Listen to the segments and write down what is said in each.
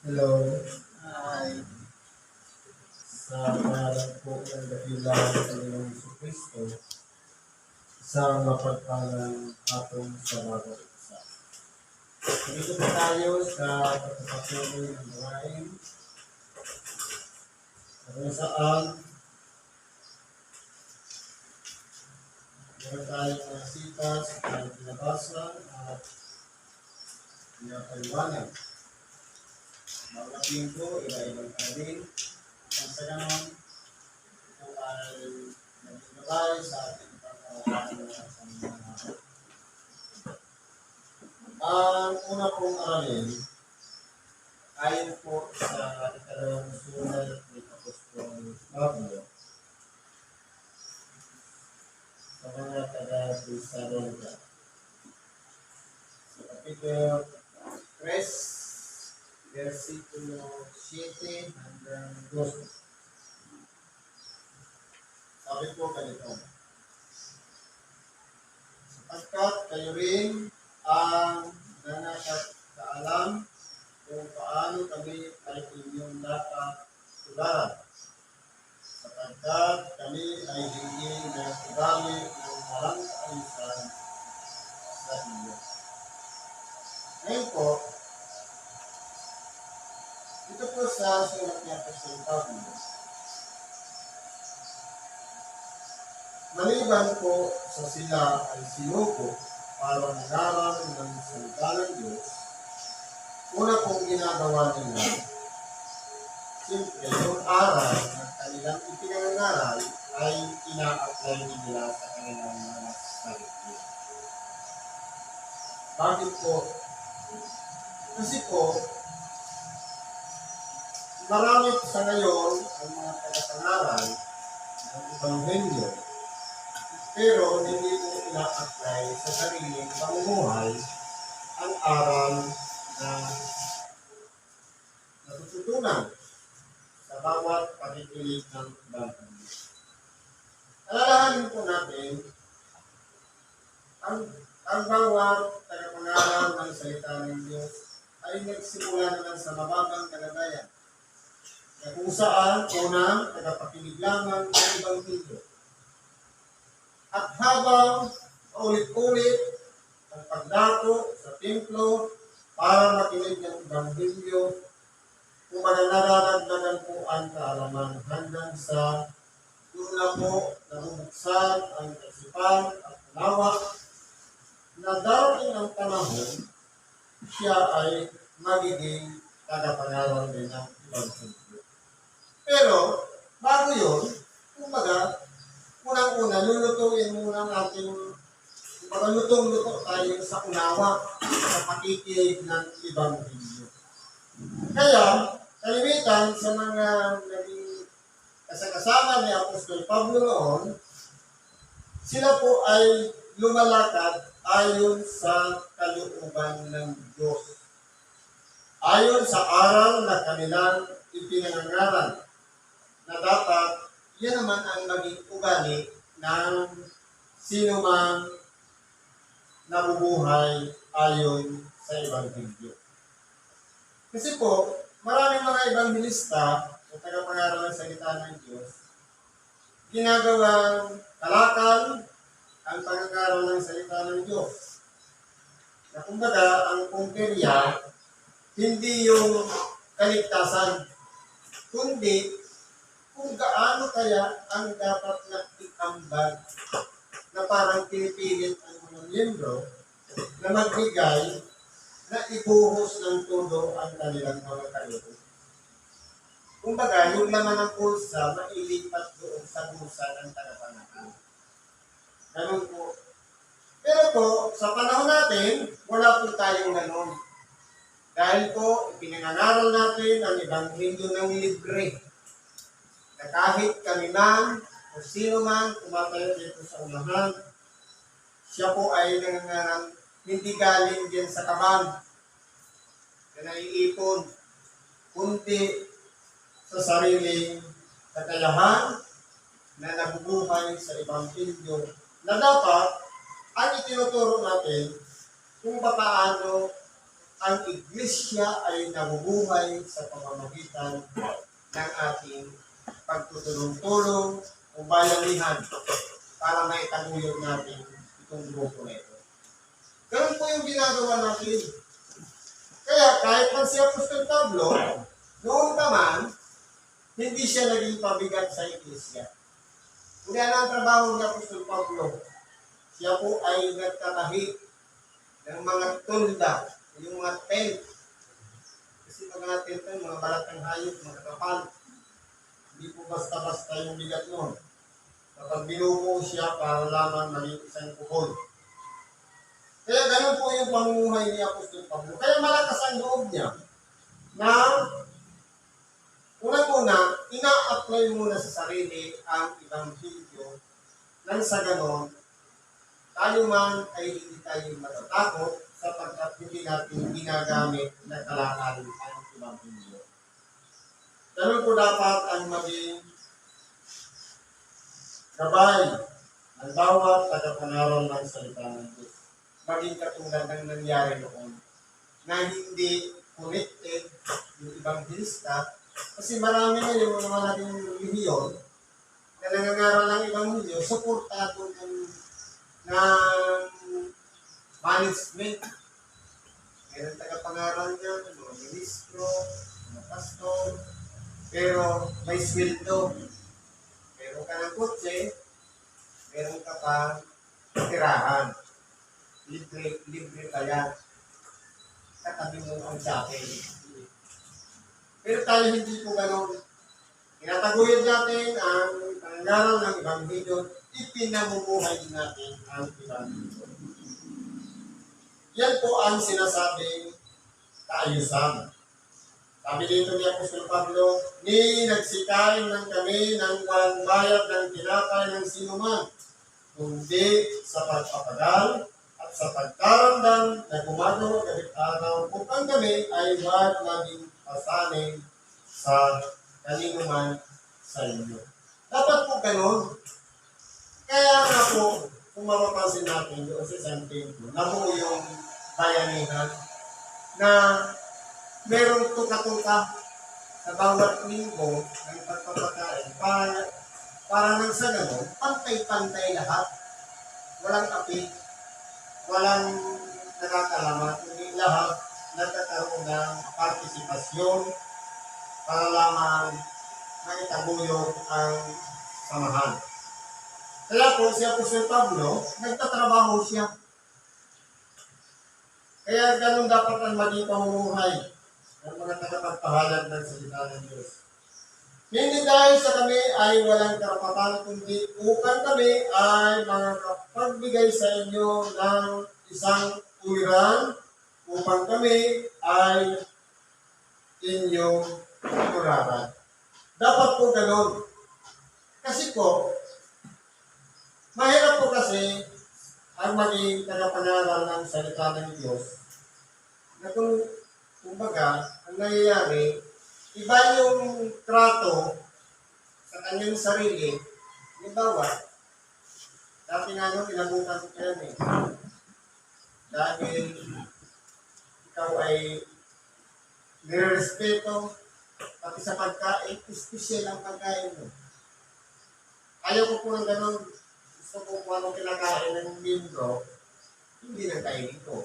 Hello, Ay, sa pangalan po ng dakilang Panginoong Jesucristo, isang mapagpalang hapon sa bawat isa. Dito po tayo sa pagpapatuloy ng gawain kung saan meron tayong mga sitas na binabasa at pinapaliwanag. Mga linggo, iba-ibang alin. Ang sa ganon, ito ay nagbibigay sa ating pagkakaroon at pangangako. Ang una pong aralin ayon po sa ikalawang sulat ni Apostol Pablo sa mga taga-Thessalonica. Sa Kapitulo 3, versikulo 7 hanggang 12. Sabi po ganito, sapagkat kayo rin ang nanakaalam kung paano kami ay inyong dapat tularan, sapagkat kami ay hindi nagtugali ng walang kaalisan sa inyo. Ngayon po, ito po sa sulat ni Apostol Pablo, maliban po sa sila ay sinuko para mag-aral ng salita ng Diyos, una pong ginagawa nila, siyempre, yung aral na kanilang ipinangaral ay ina-apply nila sa kanilang mga sarili. Bakit po? Kasi po, marami sa ngayon ang mga tagapangaral ng Ebanghelyo, pero hindi po ina-apply sa sariling pamumuhay ang aral na natututunan sa bawat pakikinig ng Ebanghelyo. Alalahanin po natin, ang bawat tagapangaral ng salita ng Diyos ay nagsimula naman sa mababang kalagayan, na kung saan unang tagapakinig lamang ng Ebanghelyo. At habang paulit-ulit ang pagdato sa templo para makinig ng Ebanghelyo, kung nararagdagan po ang kaalaman hanggang sa doon na po nabubuksan ang kaisipan at lawak na darating ang panahon, siya ay magiging tagapangaral din ng Ebanghelyo. Pero, bago yun, kumbaga, unang-una, lulutuin muna natin, lutong-luto tayo sa unawa, sa pakikinig ng Ebanghelyo. Kaya, kalimitan sa mga naging kasama ni Apostol Pablo noon, sila po ay lumalakad ayon sa kalooban ng Diyos. Ayon sa aral na kanilang ipinangaral, na dapat yan naman ang maging ugali ng sino mang nabubuhay ayon sa Ebanghelyo. Kasi po, maraming mga ebanghelista o tagapangaral ng salita ng Diyos, ginagawang kalakal ang pangangaral ng salita ng Diyos. Na kumbaga, ang pumperya, hindi yung kaligtasan, kundi kung gaano kaya ang dapat na iambag na parang pinipilit ang mga miyembro na magbigay na ibuhos ng todo ang kanilang mga kaloob. Kumbaga, yung laman ng pulsa, mailipat doon sa bulsa ng tagapangaral. Ganun po. Pero po, sa panahon natin, wala po tayong ganun. Dahil po, ipinangaral natin ang Ebanghelyo ng libre. Na kahit kami man, o sino man, kumatayo dito sa unahan, siya po ay hindi galing din sa kaban na naiipon, kundi sa sariling kakayahan na nabubuhay sa Ebanghelyo na dapat ang itinuturo natin kung paano ang iglesia ay nabubuhay sa pamamagitan ng ating pagtutulong-tulong o bayanihan para maitaguyod natin itong grupo na ito. Ganun po yung ginagawa natin. Kaya kahit man si Apostol Pablo, noon pa man, hindi siya naging pabigat sa iglesia. Kung yan ang trabaho ni Apostol Pablo, siya po ay nagtatahi ng mga tulda, yung mga tent. Kasi mga tent ay mga balat ng hayop, mga kapal. Hindi po basta-basta yung bigat noon. Kapag binubuo siya para lamang maging isang kuhol. Kaya ganun po yung pamumuhay ni Apostol Pablo. Kaya malakas ang loob niya na unang-una, ina-apply muna sa sarili ang Ebanghelyo nang sa ganon, tayo man ay hindi tayo matatakot sapagkat hindi natin ginagamit na kalakal ang Ebanghelyo. Ganun po dapat ang maging gabay ng bawat tagapangaral ng salita ng Diyos. Maging katulad ng nangyari noon na hindi connected yung Ebanghelista kasi marami na yung mga naging relihiyon na nangangaral ng Ebanghelyo, suportado ng management. Meron tagapangaral niya, mga ministro, mga pastor, pero may sweldo. Meron ka ng kotse, meron ka pa tirahan. Libre ka yan. Katabi mo ang shopping. Pero tayo hindi po gano'n. Tinataguyod natin ang pangaral ng Ebanghelyo, ipinamumuhay natin ang Ebanghelyo. Yan po ang sinasabing kaayusan. Sabi dito ni Apostol Pablo, ni nagsikain lang kami ng walang bayad ng tinapay ng sinuman, kundi sa pagpapagal at sa pagkaramdam na gumagawa kahit araw upang kami ay wag maging pasanin sa kaninuman sa inyo. Dapat po ganun. Kaya nga po, kung mapapansin natin doon sa isang templo, nabuo yung bayanihan na merong tuka-tuka sa bawat linggo ng pagpapakain para nang sa ganon, pantay-pantay lahat. Walang api, walang nakakalamat, hindi lahat nagkakaroon ng partisipasyon para lamang maitaguyod ang samahan. Kaya po si Apostol Pablo, nagtatrabaho siya. Kaya ganun dapat ang maging pamumuhay ng mga tagapagpahayag ng salita ng Diyos. Hindi dahil sa kami ay walang karapatan, kundi upang kami ay makakapagbigay sa inyo ng isang uwiran upang kami ay inyong turaran. Dapat po ganun. Kasi po, mahirap po kasi ang maging tagapangaral ng salita ng Diyos na kumbaga, ang nangyayari, iba yung trato sa kanyang sarili. Halimbawa, dati nga nyo, pinabutan ko yan eh. Dahil ikaw ay nirerespeto, pati sa pagkain, espesyal ang pagkain mo. Ayaw ko po ng ganun. Gusto ko kung anong kinakain ng membro, hindi na kainin ko.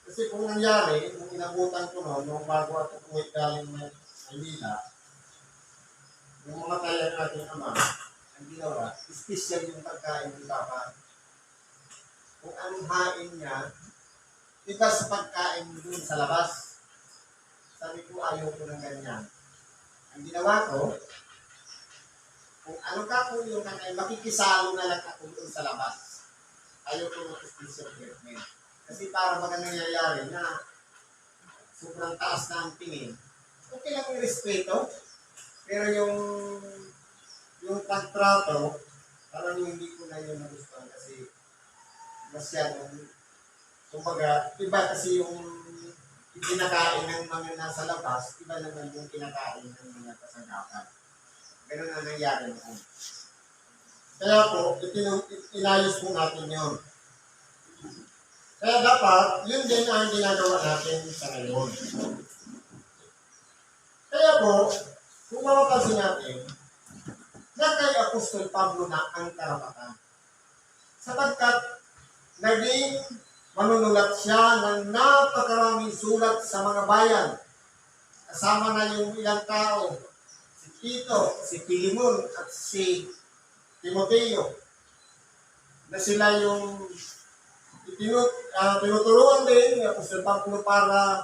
Kasi kung nangyari, kung inabutan ko noon, nung bago ako uwi galing ng Manila, yung mga kaya natin ama, ang ginawa, espesyal yung pagkain ni Papa. Kung anong hain niya, iba sa pagkain dun sa labas. Sabi ko, ayaw ko ng ganyan. Ang ginawa ko, kung ano ka po yung kakain, makikisalo na lang ako dun sa labas. Ayaw ko ng special treatment. Kasi para baga nangyayari na sobrang taas na ang tingin, okay lang yung respeto, pero yung pagtrato, parang hindi ko na yun nagustuhan kasi masyadong, kumbaga, iba kasi yung kinakain ng mga nasa labas, iba naman yung kinakain ng mga kasangkapan. Ganun na nangyari noon. Kaya po, inayos po natin yun. Kaya dapat, yun din ang ginagawa natin sa ngayon. Kaya po, kung mapapansin natin, na kay Apostol Pablo na ang karapatan. Sapagkat naging manunulat siya ng napakaraming sulat sa mga bayan. Kasama na yung ilang tao, si Tito, si Pilimon, at si Timoteo, na sila yung tinuturuan din ni Apostol Pablo para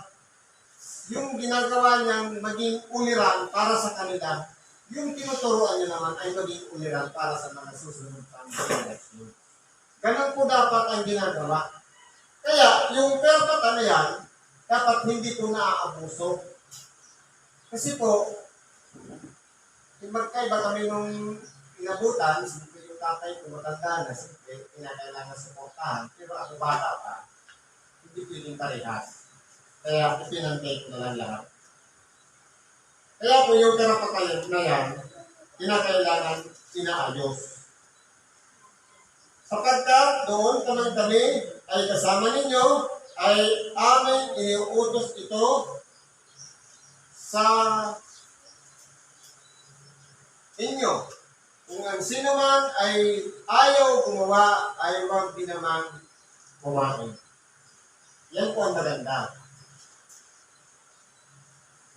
yung ginagawa niyang maging uliran para sa kanila, yung tinuturuan niya naman ay maging uliran para sa mga susunod pang generasyon. Ganun po dapat ang ginagawa. Kaya, yung karapatan na yan, dapat hindi po naaabuso. Kasi po, magkaiba kami nung inabutan, siyempre yung tatay ko matanda na, siyempre, kinakailangan suportahan. Pero ako bata pa, hindi pwedeng parehas. Kaya ipinantay ko na lang lahat. Kaya po yung karapatan na yan, kinakailangan inaayos. Sapagkat doon kami ay kasama ninyo, ay aming iniuutos ito sa inyo. Kung ang sino man ay ayaw gumawa, ay huwag din naman kumain. Yan po ang maganda.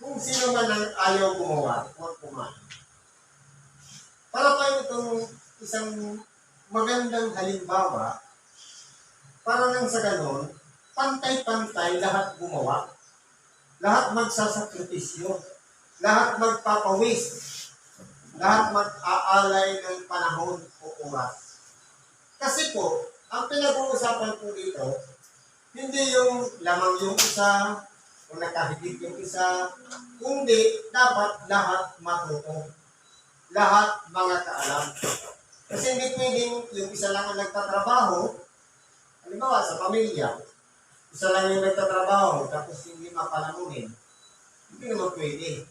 Kung sino man ang ayaw gumawa, huwag kumain. Para tayo itong isang magandang halimbawa, para nang sa ganon, pantay-pantay lahat gumawa. Lahat magsasakripisyo. Lahat magpapawis. Lahat mag-aalay ng panahon o oras. Kasi po, ang pinag-uusapan po dito, hindi yung lamang yung isa, o nakahigit yung isa, kundi dapat lahat matuto. Lahat mga kaalam. Kasi hindi pwedeng yung isa lang ang nagtatrabaho, halimbawa sa pamilya, isa lang yung nagtatrabaho, tapos hindi mapalamunin. Hindi naman pwede.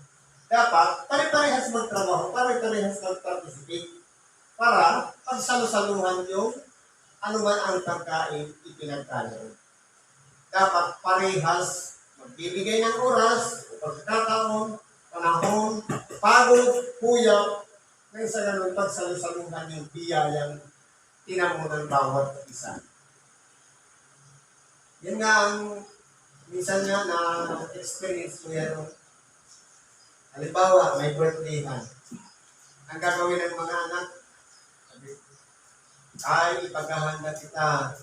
Dapat, pare-parehas magtrabaho, pare-parehas mag-participate, para pagsalo-saluhan yung ano man ang pagkain ipinagkaloob. Dapat parehas magbibigay ng oras, pagkakataon, panahon, pagod, puyat, nang sa ganun pagsalo-saluhan yung biyayang tinamo ng bawat isa. Yan nga ang minsan nga na experience ko yan. Halimbawa, may birthday-han. Ang gagawin ng mga anak, sabi, ay ipaghahanda kita.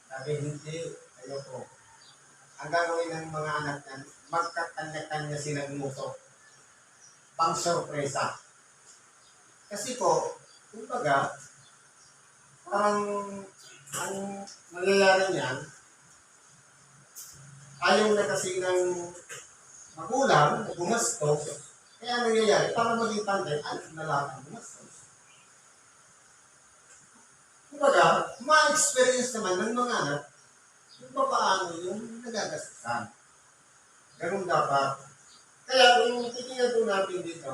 Sabi, hindi, ayoko. Ang gagawin ng mga anak yan, magkakanya-kanya silang muso. Pang-sorpresa. Kasi po, kumbaga, parang ang mangyayari niyan, ayaw na kasi ng magulang o gumastos, kaya nangyayari, para maging pantay, anak na lahat ang gumastos. Kumbaga, ma-experience naman ng mga anak kung paano yung nagagastusan. Ganun dapat. Kaya kung titingnan po natin dito,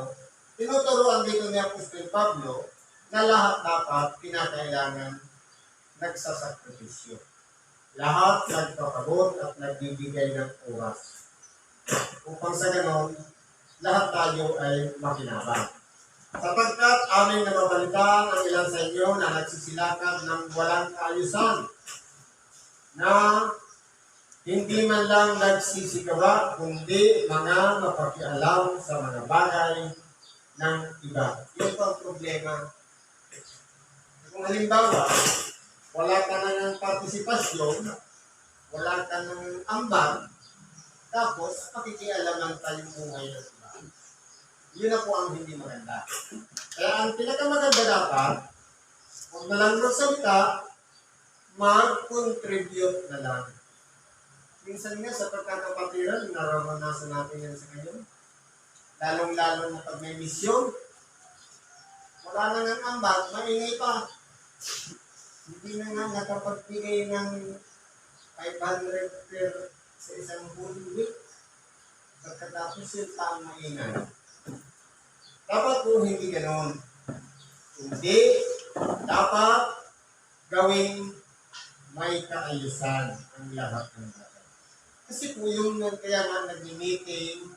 tinuturoan dito ni Apostol Pablo na lahat dapat pinakailangan nagsasakripisyo. Lahat nagpapagod at nagbibigay ng oras. Upang sa ganon, lahat tayo ay makinabang. Sapagkat aming nababalitaan ang ilan sa inyo na nagsisilakad ng walang kaayusan, na hindi man lang nagsisigawa, kundi mga mapakialam sa mga bagay ng iba. Yun po ang problema. Kung halimbawa, wala ka na ng partisipasyon, wala ka ng ambag, tapos pakikialaman tayong buhay ng iba. Yun na po ang hindi maganda. Kaya ang pinakamaganda dapat, huwag na lang magsalita, mag-contribute na lang. Minsan nga sa pagkakapatiran, nararanasan natin yan sa ngayon. Lalong-lalo na pag may misyon, wala na ng ambag, maingay pa. Hindi na nga nakapagbigay ng 500 per sa isang whole week. Pagkatapos yun pa ang maingay. Dapat po hindi ganon. Hindi dapat gawing may kaayusan ang lahat ng bagay. Kasi po yung kaya nga nag-meeting,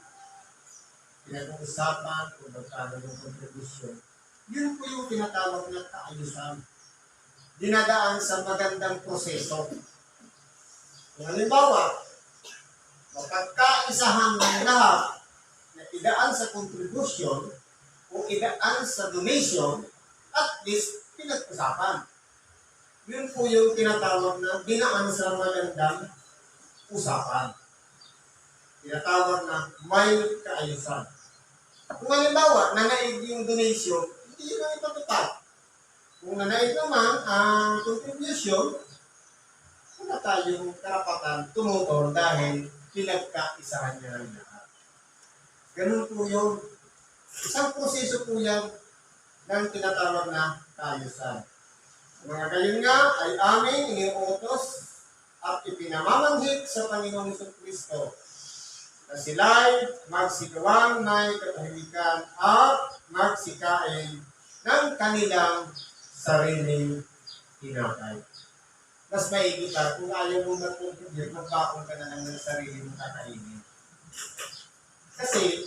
pinag-uusapan kung magkano yung contribution, yun po yung tinatawag na kaayusan. Dinadaan sa magandang proseso. Kung halimbawa, mapagkaisahan ng lahat na idaan sa contribution o idaan sa donation, at least pinag-usapan. Yun po yung tinatawag na dinaan sa magandang usapan. Tinatawag na may kaayusan. Kung halimbawa, nanaig yung donation, hindi yun ang ipatutag. Kung nanaig naman ang contribution, wala tayong karapatan tumutol dahil pinagkaisahan niya ng lahat. Ganun po yun. Isang proseso po yan ng tinatawag na kaayusan. Mga gayon nga ay aming iniuutos at ipinamamanhik sa Panginoong Kristo na sila'y magsigawang may katahimikan at magsikain ng kanilang sariling hinakay. Mas maigi pa, kung ayaw mo mag-contribute, magbakong ka na lang ng sarili mong kakainin. Kasi,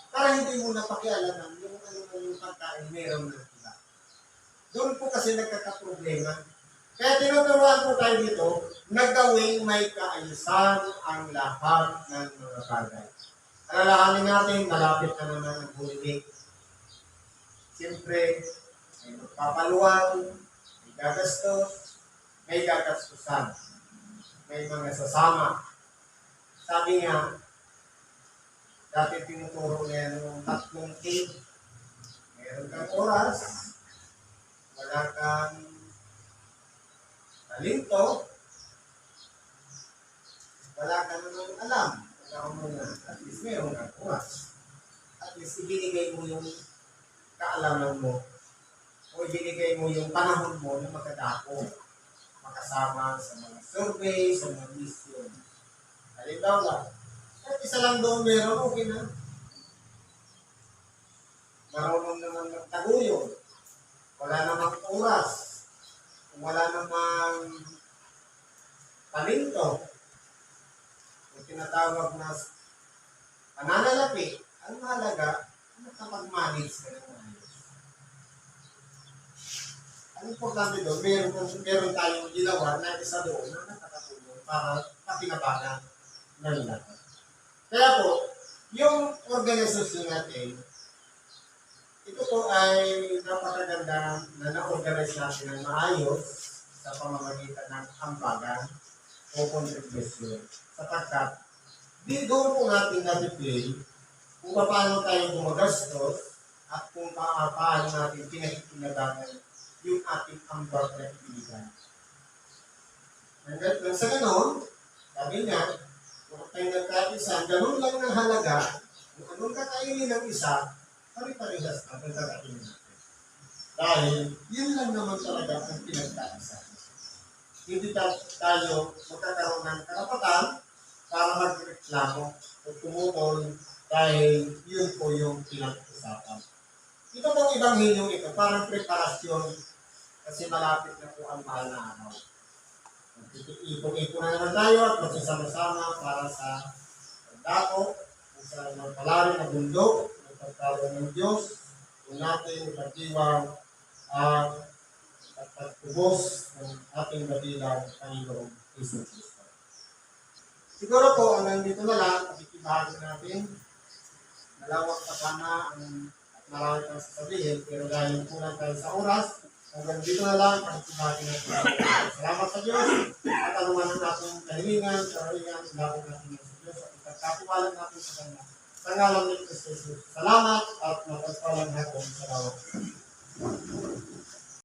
para hindi mo napakialaman yung yung pagkain meron ng iba. Doon po kasi nagkakaproblema. Kaya tinuturuan po tayo dito, nagawing may kaayusan ang lahat ng mga bagay. Alalahanin natin, malapit na naman ang Holy Week. Siyempre, may magpapaluan, may gagastos, may gagastusan, may mga sasama. Sabi nga, dati tinuturo niya yung 3 K. Meron kang oras, wala kang talento, wala ka naman alam. Wala mo na, at least meron kang oras. At least ibinigay mo yung kaalaman mo o ibinigay mo yung panahon mo na magkadako, makasama sa mga survey, sa mga mission. Halimbawa, at isa lang doon meron, okay na. Marunong naman magtaguyod. Wala namang oras. Kung wala namang talento, kung tinatawag na pananalapi, ang mahalaga, nakapag-manage ka ng ayos. Ang importante doon, meron tayong ginawa na isa doon na nakakatulong para pakinabangan ng lahat. Kaya po, yung organisasyon natin, ito po ay napakaganda na na-organize natin ng maayos sa pamamagitan ng ambagan o contribution. Sapagkat, di doon po natin na-display kung paano tayo gumagastos at kung paano natin pinakikinabangan yung ating ambag na ibigay. Nang sa ganon, sabi nga, kung tayo nagkaisan, ganun lang ng halaga, kung anong kakainin ng isa, pari-parehas na ang kakainin natin. Dahil, yun lang naman talaga ang pinagkaisan. Hindi tayo magkakaroon ng karapatan para magreklamo o tumutol dahil yun po yung pinag-usapan. Ito pong ibanghelyong ito, parang preparasyon kasi malapit na po ang mahal na araw. Ipon-ipon na naman tayo at magsasama-sama para sa pagdako, sa magpalarin na bundok, ng pagkaroon ng Diyos, kung natin ipagdiwang ang pagtubos ng ating dakilang Panginoong Hesus Kristo. Siguro po, hanggang dito na lang, pakikibahagi natin. Malawak pa sana ang marami pang sasabihin, pero dahil kulang tayo sa oras, hanggang dito na lang, pakikibahagi natin. Salamat sa Diyos, at anuman ang ating kahilingan, karalingan, labong natin sa Diyos, at ipagkatiwalag natin sa Kanya. Sa ngalan ni Kristo Jesus. Salamat at mapagpalang hapon. Salamat.